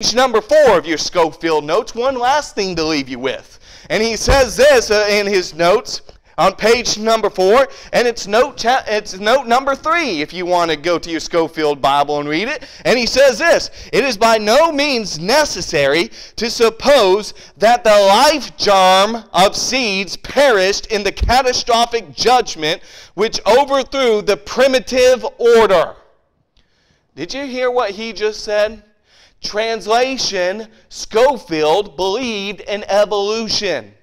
Page number 4 of your Scofield notes, one last thing to leave you with. And he says this in his notes on page number 4, and it's note number 3 if you want to go to your Scofield Bible and read it. And he says this: it is by no means necessary to suppose that the life germ of seeds perished in the catastrophic judgment which overthrew the primitive order. Did you hear what he just said? Translation, Scofield believed in evolution.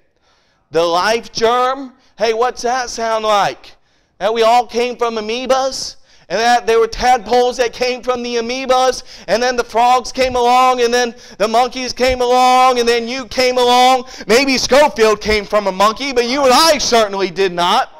The life germ, hey, what's that sound like? That we all came from amoebas? And that there were tadpoles that came from the amoebas, and then the frogs came along, and then the monkeys came along, and then you came along. Maybe Scofield came from a monkey, but you and I certainly did not.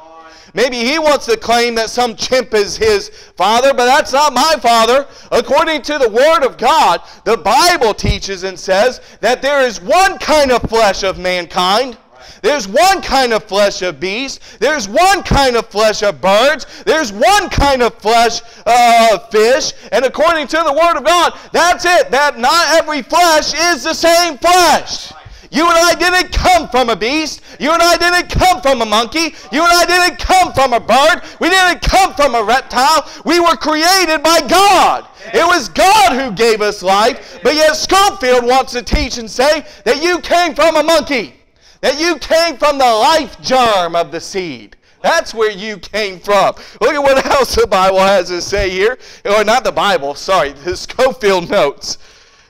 Maybe he wants to claim that some chimp is his father, but that's not my father. According to the Word of God, the Bible teaches and says that there is one kind of flesh of mankind. There's one kind of flesh of beasts. There's one kind of flesh of birds. There's one kind of flesh of fish. And according to the Word of God, that's it. That not every flesh is the same flesh. You and I didn't come from a beast. You and I didn't come from a monkey. You and I didn't come from a bird. We didn't come from a reptile. We were created by God. It was God who gave us life. But yet Scofield wants to teach and say that you came from a monkey. That you came from the life germ of the seed. That's where you came from. Look at what else the Bible has to say here. Or not the Bible, sorry, the Scofield notes.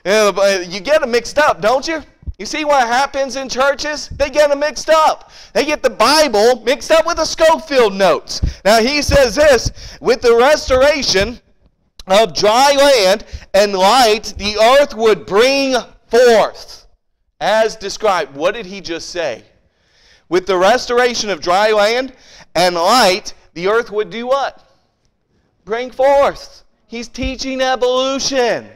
You get them mixed up, don't you? You see what happens in churches? They get them mixed up. They get the Bible mixed up with the Scofield notes. Now he says this: with the restoration of dry land and light, the earth would bring forth. As described. What did he just say? With the restoration of dry land and light, the earth would do what? Bring forth. He's teaching evolution.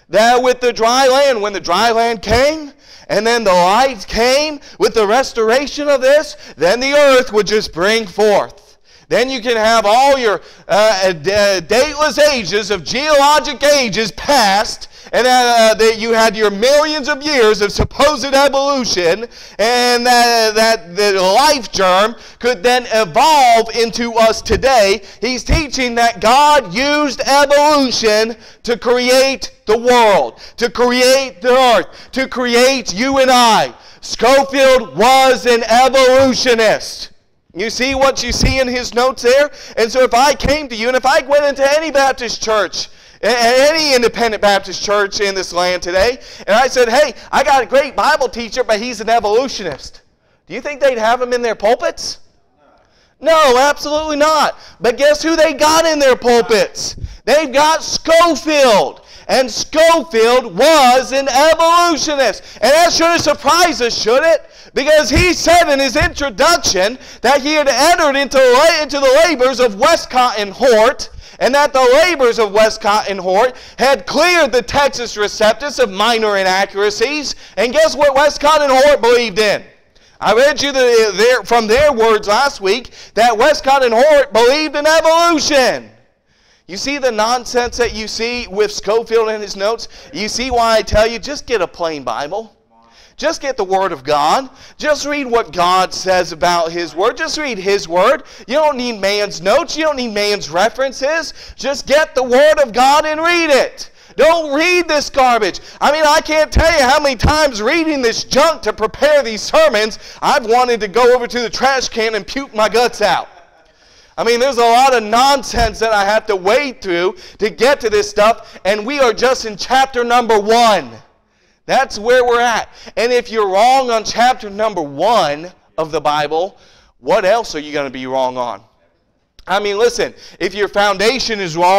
That with the dry land, when the dry land came, and then the light came, with the restoration of this, then the earth would just bring forth. Then you can have all your dateless ages of geologic ages past, and that you had your millions of years of supposed evolution, and that the life germ could then evolve into us today. He's teaching that God used evolution to create the world, to create the earth, to create you and I. Scofield was an evolutionist. You see what you see in his notes there? And so if I came to you, and if I went into any Baptist church, any independent Baptist church in this land today, and I said, hey, I got a great Bible teacher, but he's an evolutionist, do you think they'd have him in their pulpits? No, absolutely not. But guess who they got in their pulpits? They've got Scofield. And Scofield was an evolutionist. And that shouldn't surprise us, should it? Because he said in his introduction that he had entered into the labors of Westcott and Hort, and that the labors of Westcott and Hort had cleared the Texas Receptus of minor inaccuracies. And guess what Westcott and Hort believed in? I read you from their words last week that Westcott and Hort believed in evolution. You see the nonsense that you see with Scofield and his notes? You see why I tell you, just get a plain Bible. Just get the Word of God. Just read what God says about His Word. Just read His Word. You don't need man's notes. You don't need man's references. Just get the Word of God and read it. Don't read this garbage. I mean, I can't tell you how many times reading this junk to prepare these sermons, I've wanted to go over to the trash can and puke my guts out. I mean, there's a lot of nonsense that I have to wade through to get to this stuff, and we are just in chapter number 1. That's where we're at. And if you're wrong on chapter number 1 of the Bible, what else are you going to be wrong on? I mean, listen, if your foundation is wrong,